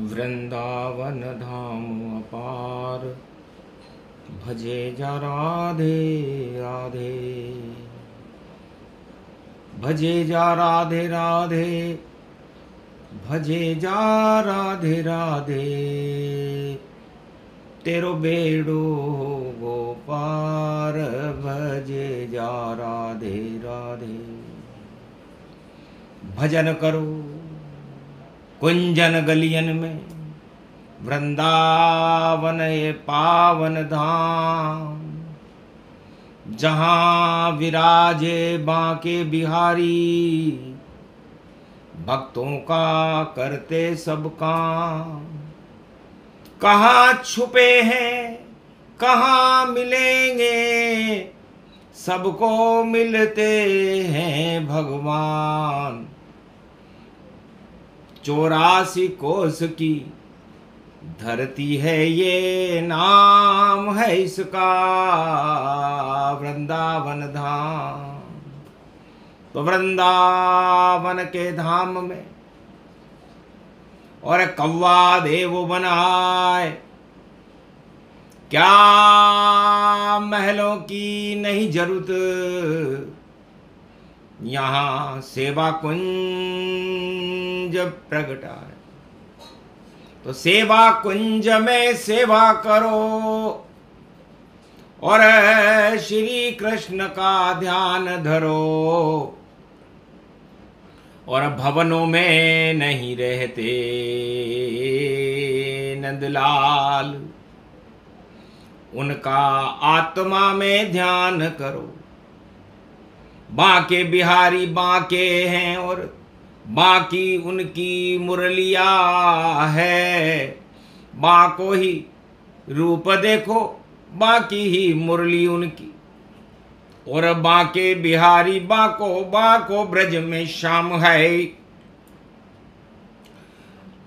वृंदावन धाम अपार, भजे जा राधे राधे। भजे जा राधे राधे, भजे जा राधे राधे। तेरो बेड़ो गोपार, भजे जा राधे राधे। भजन करो कुंजन गलियन में, वृंदावन ये पावन धाम। जहाँ विराजे बांके बिहारी, भक्तों का करते सब काम। कहाँ छुपे हैं कहाँ मिलेंगे, सबको मिलते हैं भगवान। 84 कोस की धरती है ये, नाम है इसका वृंदावन धाम। तो वृंदावन के धाम में और कौवा देव बनाए, क्या महलों की नहीं जरूरत। यहाँ सेवा कुंज प्रगटाए, तो सेवा कुंज में सेवा करो और श्री कृष्ण का ध्यान धरो। और भवनों में नहीं रहते नंदलाल, उनका आत्मा में ध्यान करो। बांके बिहारी बांके हैं और बाकी उनकी मुरलिया है। बांको ही रूप देखो, बाकी ही मुरली उनकी। और बांके बिहारी बांको ब्रज में श्याम है।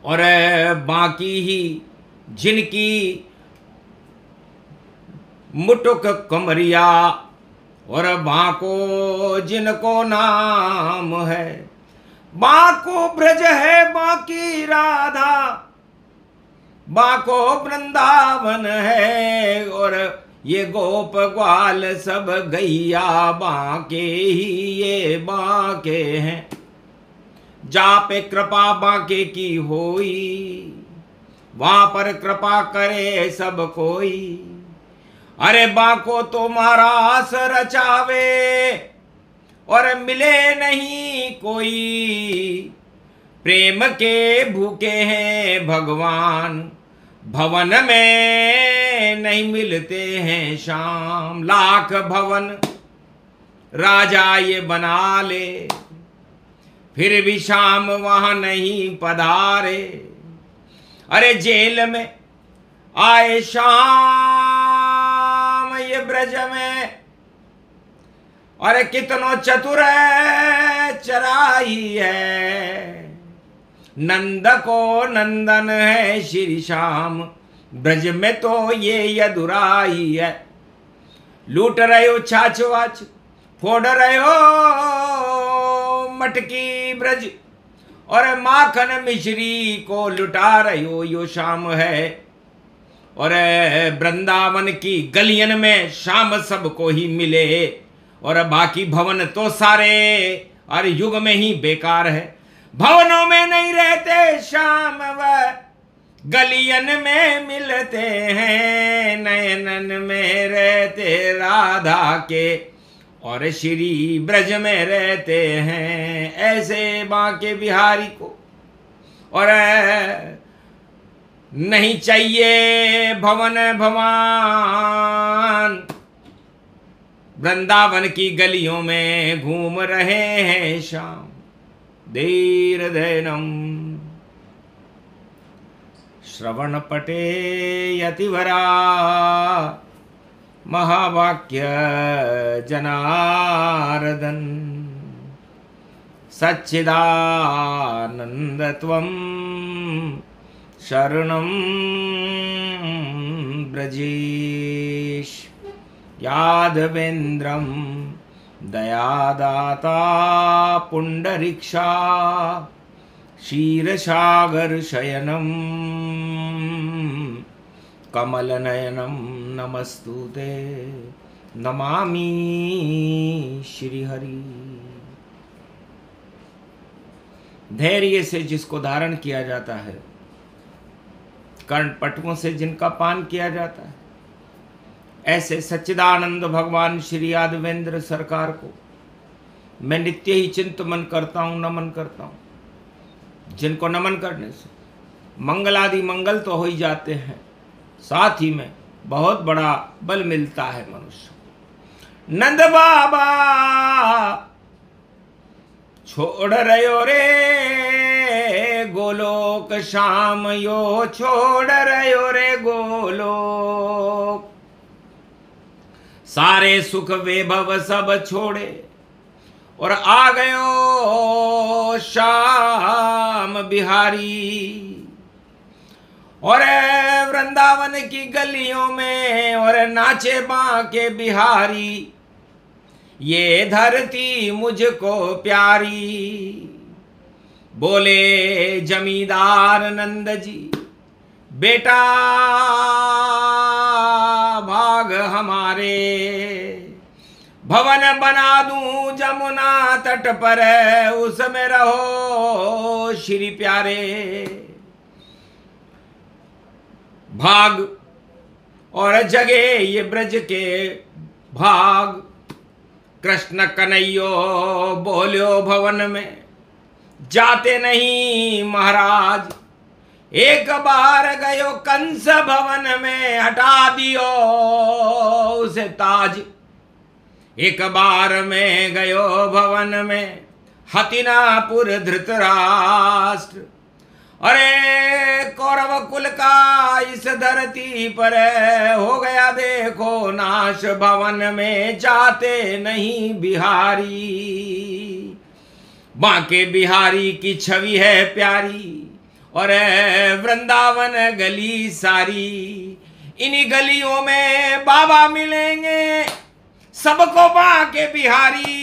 और बाकी ही जिनकी मुटुक कमरिया, और बांको जिनको नाम है। बांको ब्रज है बाकी राधा, बांको वृंदावन है। और ये गोप ग्वाल सब गैया बांके ही ये बांके हैं। जा पे कृपा बांके की होई, वहां पर कृपा करे सब कोई। अरे बांको तुम्हारा आस रचावे और मिले नहीं कोई। प्रेम के भूखे हैं भगवान, भवन में नहीं मिलते हैं शाम। लाख भवन राजा ये बना ले, फिर भी शाम वहां नहीं पधारे। अरे जेल में आए शाम ये ब्रज में, अरे कितनो चतुर है चराई है। नंद को नंदन है श्री श्याम, ब्रज में तो ये यदुराई है। लूट रहे हो छाछ वाछ, फोड़ रहे हो मटकी ब्रज, और माखन मिश्री को लुटा रहे हो यो शाम है। और वृंदावन की गलियन में शाम सबको ही मिले, और बाकी भवन तो सारे और युग में ही बेकार है। भवनों में नहीं रहते शाम, वह गलियन में मिलते हैं। नयनन में रहते राधा के, और श्री ब्रज में रहते हैं। ऐसे बांके बिहारी को और नहीं चाहिए भवन भवान। वृंदावन की गलियों में घूम रहे हैं शाम। धीर धैनम श्रवण पटे यतिवरा, महावाक्य जनार्दन। सच्चिदानंदत्वं शरणं ब्रजेश। यादवेन्द्रं दयादाता पुंडरीक्षा, क्षीरसागर शयनम कमल नयनम नमस्तुते नमामि श्री हरि। धैर्य से जिसको धारण किया जाता है, कर्णपटुओं से जिनका पान किया जाता है, ऐसे सच्चिदानंद भगवान श्री यादवेंद्र सरकार को मैं नित्य ही चिंतन करता हूँ, नमन करता हूँ। जिनको नमन करने से मंगल आदि मंगल तो हो ही जाते हैं, साथ ही में बहुत बड़ा बल मिलता है मनुष्य। नंद बाबा छोड़ रहे रे गोलोक श्याम यो, छोड़ रहे रे गोलोक। सारे सुख वैभव सब छोड़े और आ गयो श्याम बिहारी। और वृंदावन की गलियों में और नाचे बांके बिहारी, ये धरती मुझको प्यारी। बोले जमींदार नंद जी, बेटा भाग हमारे, भवन बना दूं जमुना तट पर, उसमें रहो श्री प्यारे। भाग और जगे ये ब्रज के भाग, कृष्ण कन्हैयो बोल्यो भवन में जाते नहीं महाराज। एक बार गयो कंस भवन में, हटा दियो उसे ताज। एक बार में गयो भवन में, हतिनापुर धृतराष्ट्र। अरे कौरव कुल का इस धरती पर हो गया देखो नाश, भवन में जाते नहीं बिहारी। बांके बिहारी की छवि है प्यारी, और वृंदावन गली सारी। इन्हीं गलियों में बाबा मिलेंगे सबको बांके बिहारी।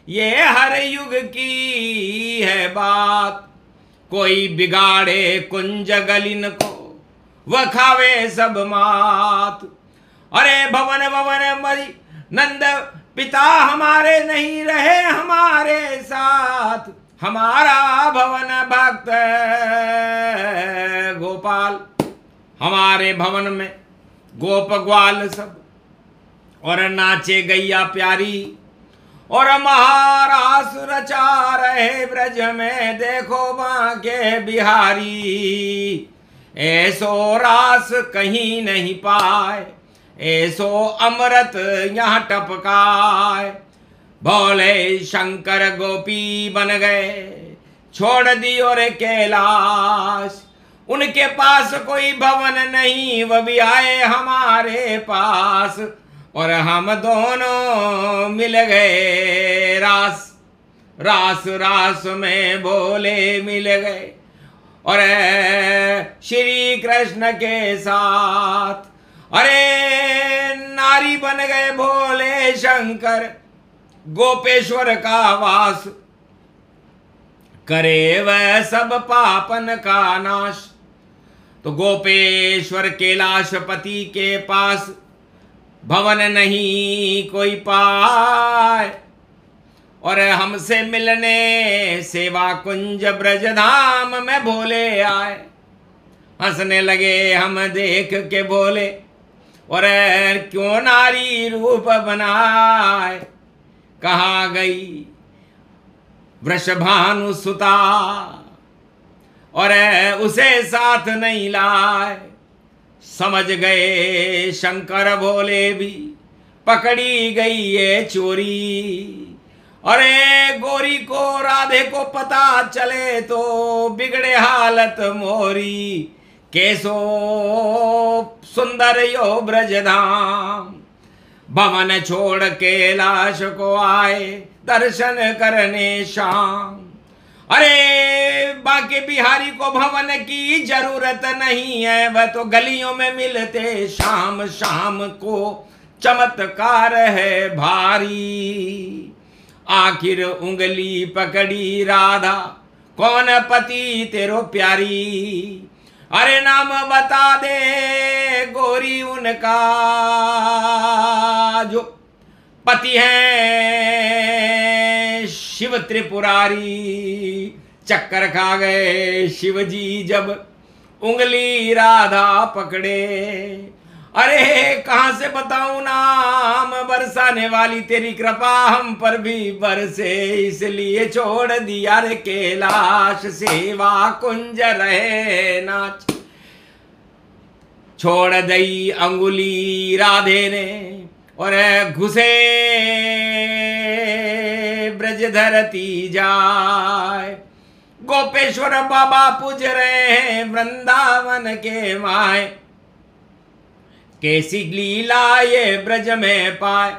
ये हर युग की है बात, कोई बिगाड़े कुंज गलिन को, वह खावे सब मात। अरे भवन भवन मरी नंद पिता हमारे नहीं रहे हमारे साथ, हमारा भवन भक्त गोपाल। हमारे भवन में गोप ग्वाल सब, और नाचे गैया प्यारी। और महारास रचा रहे ब्रज में देखो बांके बिहारी। ऐसो रास कहीं नहीं पाए, ऐसो अमृत यहाँ टपकाए। भोले शंकर गोपी बन गए, छोड़ दी और कैलाश। उनके पास कोई भवन नहीं, वह भी आए हमारे पास। और हम दोनों मिल गए रास, रास रास में भोले मिल गए और श्री कृष्ण के साथ। अरे नारी बन गए भोले शंकर, गोपेश्वर का वास। करे वह सब पापन का नाश, तो गोपेश्वर कैलाशपति के पास भवन नहीं कोई पाए। और हमसे मिलने सेवा कुंज ब्रजधाम में भोले आए। हंसने लगे हम देख के भोले, और क्यों नारी रूप बनाए। कहाँ गई वृषभानु सुता, और उसे साथ नहीं लाए। समझ गए शंकर भोले भी, पकड़ी गई ये चोरी। अरे गोरी को राधे को पता चले तो बिगड़े हालत मोरी। कैसो सुंदर यो ब्रजधाम, भवन छोड़ कैलाश को आए दर्शन करने शाम। अरे बांके बिहारी को भवन की जरूरत नहीं है, वह तो गलियों में मिलते शाम शाम को। चमत्कार है भारी, आखिर उंगली पकड़ी राधा कौन पति तेरो प्यारी, अरे नाम बता दे गोरी उनका, जो पति है शिव त्रिपुरारी। चक्कर खा गए शिव जी जब उंगली राधा पकड़े, अरे कहां से बताऊं नाम, बरसाने वाली तेरी कृपा हम पर भी बरसे, इसलिए छोड़ दिया रे कैलाश, सेवा कुंज रहे नाच। छोड़ दई अंगुली राधे ने और घुसे ब्रज धरती जाए, गोपेश्वर बाबा पूज रहे हैं वृंदावन के माए, कैसी लीला ये ब्रज में पाए,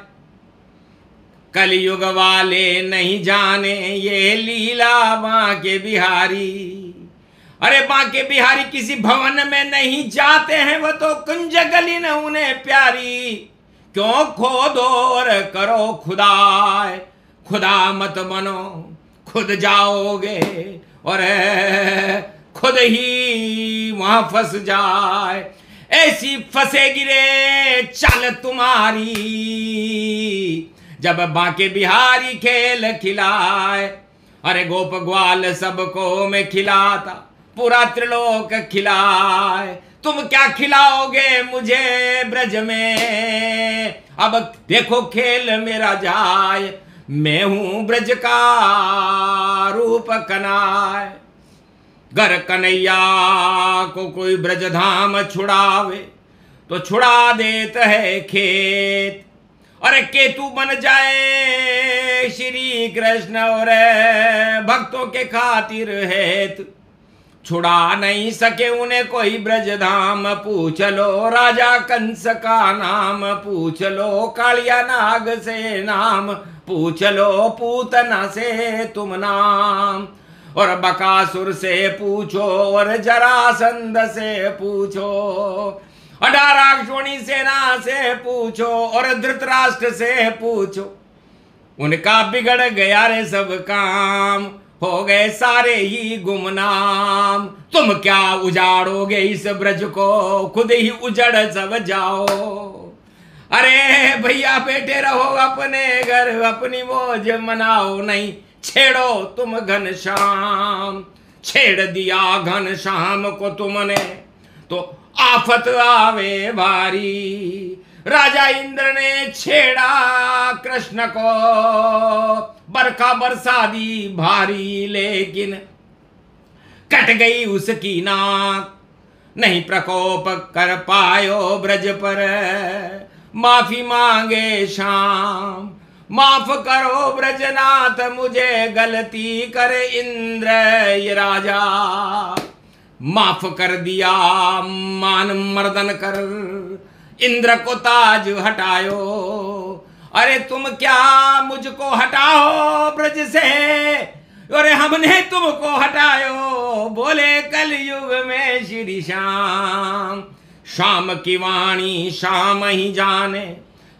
कलयुग वाले नहीं जाने ये लीला बांके बिहारी। अरे बांके बिहारी किसी भवन में नहीं जाते हैं, वो तो कुंज गली न उन्हें प्यारी, क्यों खोदो और करो खुदाए, खुदा मत बनो खुद जाओगे और खुद ही वहां फंस जाए, ऐसी फंसेगी रे चाल तुम्हारी, जब बांके बिहारी खेल खिलाए। अरे गोप ग्वाल सबको मैं खिलाता, पूरा त्रिलोक खिलाए, तुम क्या खिलाओगे मुझे ब्रज में, अब देखो खेल मेरा जाए, मैं हूं ब्रज का रूप कनाए। घर कन्हैया को कोई ब्रज धाम छुड़ावे तो छुड़ा देता है खेत, अरे केतु बन जाए श्री कृष्ण और भक्तों के खातिर हेत, छुड़ा नहीं सके उन्हें कोई ब्रज धाम, पूछ लो राजा कंस का नाम, पूछ लो कालिया नाग से नाम, पूछ लो पूतना से तुम नाम, और बकासुर से पूछो और जरासंध से पूछो, अडाराक्षोणी सेना से पूछो और धृतराष्ट्र से पूछो, उनका बिगड़ गया रे सब काम, हो गए सारे ही गुमनाम। तुम क्या उजाड़ोगे इस ब्रज को, खुद ही उजड़ सब जाओ। अरे भैया बैठे रहो अपने घर, अपनी मौज मनाओ, नहीं छेड़ो तुम घनश्याम। छेड़ दिया घनश्याम को तुमने तो आफत आवे भारी। राजा इंद्र ने छेड़ा कृष्ण को, बरखा बरसा दी भारी, लेकिन कट गई उसकी नाक, नहीं प्रकोप कर पायो ब्रज पर। माफी मांगे श्याम, माफ करो ब्रजनाथ मुझे, गलती कर इंद्र ये राजा। माफ कर दिया मान मर्दन कर, इंद्र को ताज हटायो। अरे तुम क्या मुझको हटाओ ब्रज से, अरे हमने तुमको हटायो। बोले कलयुग में श्री श्याम, श्याम की वाणी श्याम ही जाने,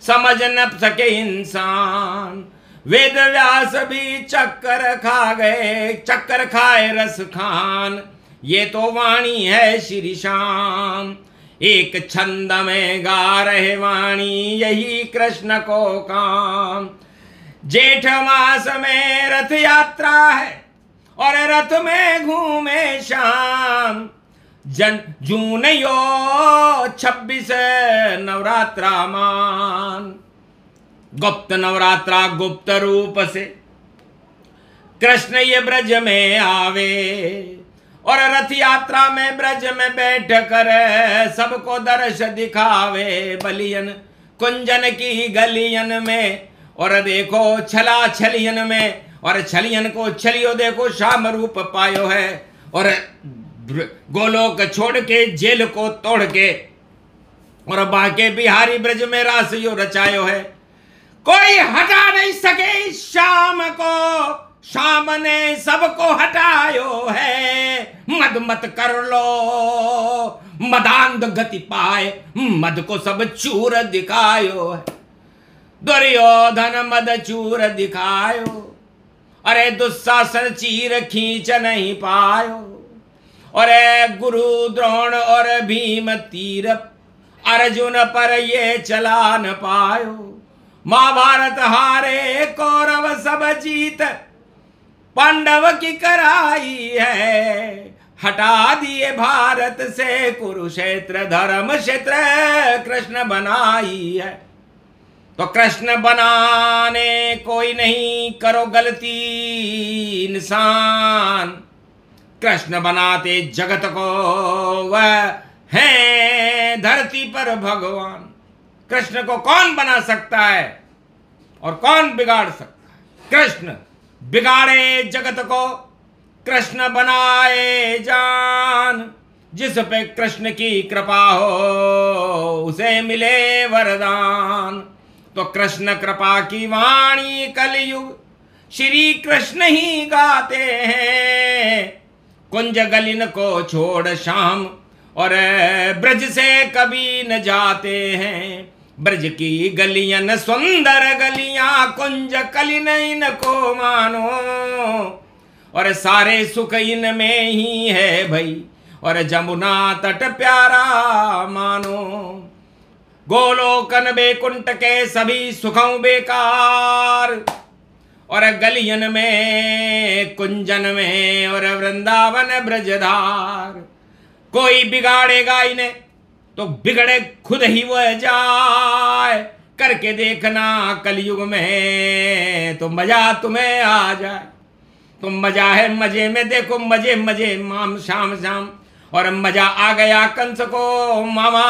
समझ न सके इंसान। वेद व्यास भी चक्कर खा गए, चक्कर खाए रस खान। ये तो वाणी है श्री श्याम, एक छंद में गा रहे वाणी, यही कृष्ण को काम। जेठ मास में रथ यात्रा है और रथ में घूमे श्याम। जून यो 26 नवरात्रा मान, गुप्त नवरात्रा गुप्त रूप से कृष्ण ये ब्रज में आवे, और रथ यात्रा में ब्रज में बैठ कर सबको दर्श दिखावे। बलियन कुंजन की गलियन में, और देखो छला छलियन में, और छलियन को छलियो देखो श्याम रूप पायो है। और गोलोक छोड़ के जेल को तोड़ के, और बांके बिहारी ब्रज में रास यो रचायो है। कोई हटा नहीं सके श्याम को, श्याम ने सबको हटायो है। मद मत कर लो मदांध गति पाए, मद को सब चूर दिखायो है। दुर्योधन मद चूर दिखायो, अरे दुशासन चीर खींच नहीं पायो, और गुरु द्रोण और भीम तीर अर्जुन पर ये चला न पायो। महाभारत हारे कौरव सब जीत पांडव की कराई है, हटा दिए भारत से कुरुक्षेत्र धर्म क्षेत्र कृष्ण बनाई है। तो कृष्ण बनाने कोई नहीं करो गलती इंसान, कृष्ण बनाते जगत को वह हैं धरती पर भगवान। कृष्ण को कौन बना सकता है और कौन बिगाड़ सकता है? कृष्ण बिगाड़े जगत को, कृष्ण बनाए जान। जिस पे कृष्ण की कृपा हो उसे मिले वरदान। तो कृष्ण कृपा की वाणी कलयुग श्री कृष्ण ही गाते हैं। कुंज गलिन को छोड़ श्याम और ब्रज से कभी न जाते हैं। ब्रज की गलियां सुंदर गलियां कुंज कलिन इनको मानो, और सारे सुख इनमें ही है भाई, और जमुना तट प्यारा मानो। गोलोकन बेकुंठ के सभी सुखों बेकार, और गलियन में कुंजन में और वृंदावन ब्रजधार। कोई बिगाड़ेगा इन्हें तो बिगड़े खुद ही वह जाए। करके देखना कलयुग में तो मजा तुम्हें आ जाए। तो मजा है मजे में, देखो मजे मजे माम शाम शाम। और मजा आ गया कंस को मामा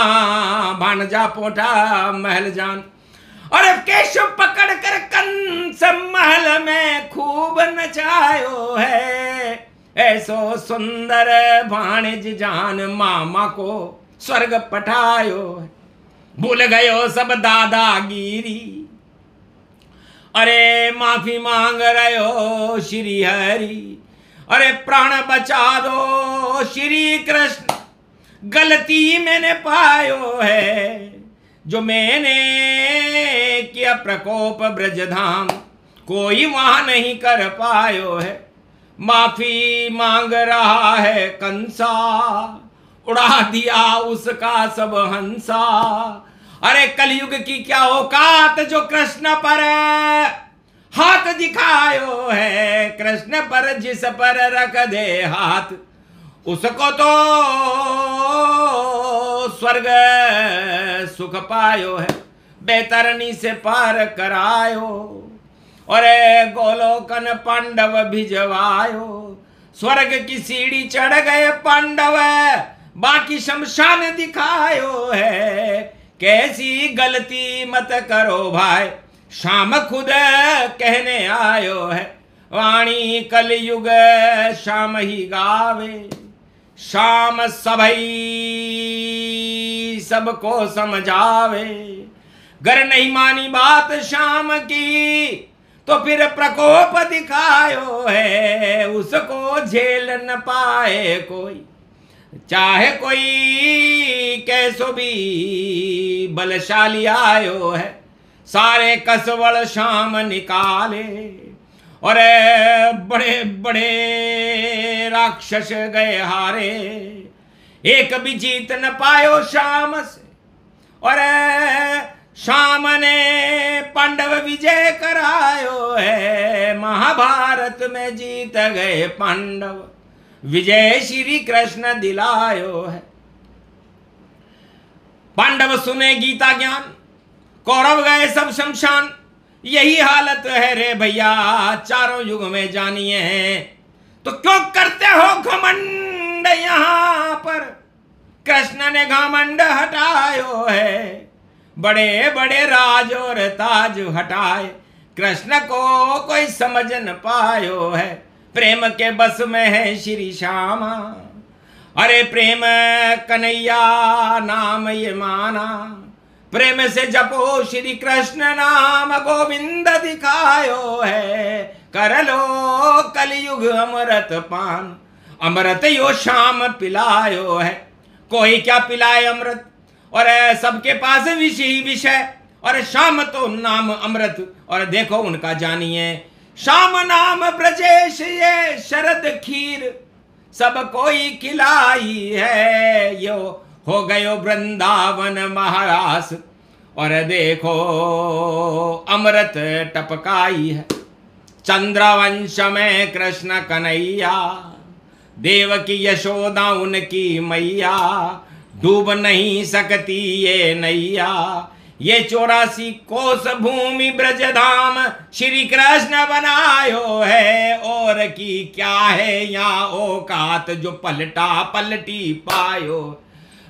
भानजा पोटा महल जान। और केशव पकड़ कर कंस महल में खूब नचायो है। ऐसो सुंदर भाणिज जान मामा को स्वर्ग पठायो है। भूल गयो सब दादागिरी, अरे माफी मांग रहो श्री हरि। अरे प्राण बचा दो श्री कृष्ण, गलती मैंने पायो है। जो मैंने किया प्रकोप ब्रजधाम, कोई वहां नहीं कर पायो है। माफी मांग रहा है कंसा, उड़ा दिया उसका सब हंसा। अरे कलयुग की क्या औकात जो कृष्ण पर हाथ दिखायो है। कृष्ण पर जिस पर रख दे हाथ, उसको तो स्वर्ग सुख पायो है। बैतरणी से पार करायो, और गोलोकन पांडव भिजवायो। स्वर्ग की सीढ़ी चढ़ गए पांडव, बाकी शमशान दिखायो है। कैसी गलती मत करो भाई, शाम खुद कहने आयो है। वाणी कलयुग शाम ही गावे, शाम सभई सबको समझावे। गर नहीं मानी बात शाम की, तो फिर प्रकोप दिखायो है। उसको झेल न पाए कोई, चाहे कोई कैसो भी बलशाली आयो है। सारे कसवड़ शाम निकाले, और बड़े बड़े राक्षस गए हारे। एक भी जीत न पायो शाम से, और शाम ने पांडव विजय करायो है। महाभारत में जीत गए पांडव, विजय श्री कृष्ण दिलायो है। पांडव सुने गीता ज्ञान, कौरव गए सब शमशान। यही हालत है रे भैया चारों युग में जानिए है। तो क्यों करते हो घमंड यहां पर, कृष्ण ने घमंड हटायो है। बड़े बड़े राज और ताज हटाए, कृष्ण को कोई समझ न पायो है। प्रेम के बस में है श्री श्यामा, अरे प्रेम कन्हैया नाम ये माना। प्रेम से जपो श्री कृष्ण नाम, गोविंद दिखायो है। कर लो कलयुग अमृत पान, अमृत यो शाम पिलायो है। कोई क्या पिलाए अमृत, और सबके पास विष ही विष है। और शाम तो नाम अमृत, और देखो उनका जानिए श्याम नाम ब्रजेश ये शरद खीर सब कोई खिलाई है। यो हो गयो वृंदावन महारास और देखो अमृत टपकाई है। चंद्रवंश में कृष्ण कन्हैया देवकी यशोदा उनकी मैया डूब नहीं सकती ये नैया। ये 84 कोस भूमि ब्रजधाम श्री कृष्ण बनायो है। और की क्या है यहाँ औकात जो पलटा पलटी पायो।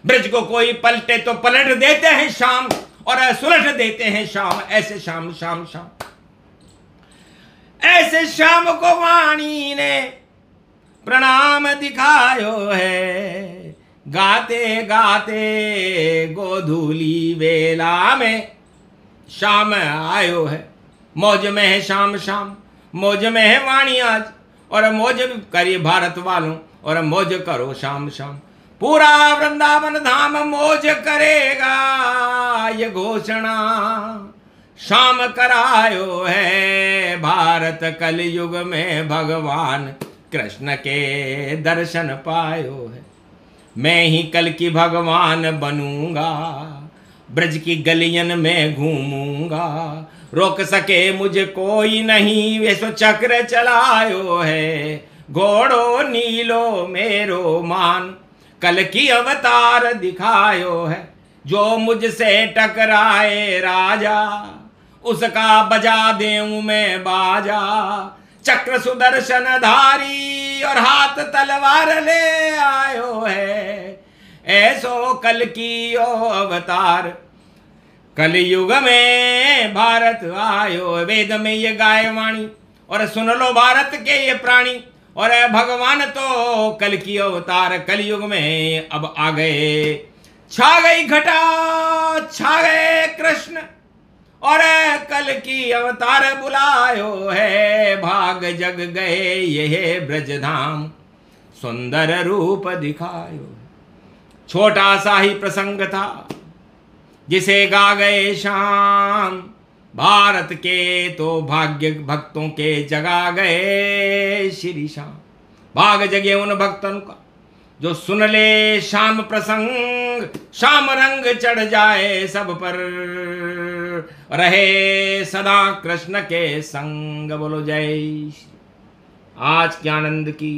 ब्रज को कोई पलटे तो पलट देते हैं शाम और सुलट देते हैं शाम। ऐसे शाम शाम शाम ऐसे शाम को वाणी ने प्रणाम दिखायो है। गाते गाते गोधूली वेला में शाम आयो है। मौज में है शाम शाम मौज में है वाणी आज। और मौज करिए भारत वालों और मौज करो शाम शाम। पूरा वृंदावन धाम मौज करेगा ये घोषणा शाम करायो है। भारत कलयुग में भगवान कृष्ण के दर्शन पायो है। मैं ही कल की भगवान बनूंगा ब्रज की गलियन में घूमूंगा। रोक सके मुझे कोई नहीं वैसो चक्र चलायो है। घोड़ो नीलो मेरो मान कल की अवतार दिखायो है। जो मुझसे टकराए राजा उसका बजा देऊं मैं बाजा। चक्र सुदर्शन धारी और हाथ तलवार ले आयो है। ऐसो कल की ओ अवतार कलयुग में भारत आयो। वेद में ये गाय वाणी और सुन लो भारत के ये प्राणी। और भगवान तो कल की अवतार कलयुग में अब आ गए। छा गई घटा छा गए कृष्ण और कल की अवतार बुलायो है। भाग जग गए ये ब्रजधाम सुंदर रूप दिखायो। छोटा सा ही प्रसंग था जिसे गा गए शाम। भारत के तो भाग्य भक्तों के जगा गए श्री श्याम। भाग जगे उन भक्तों का जो सुन ले शाम प्रसंग। शाम रंग चढ़ जाए सब पर रहे सदा कृष्ण के संग। बोलो जय श्री। आज के आनंद की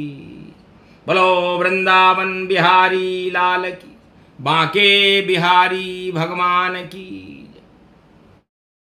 बोलो वृंदावन बिहारी लाल की। बांके बिहारी भगवान की।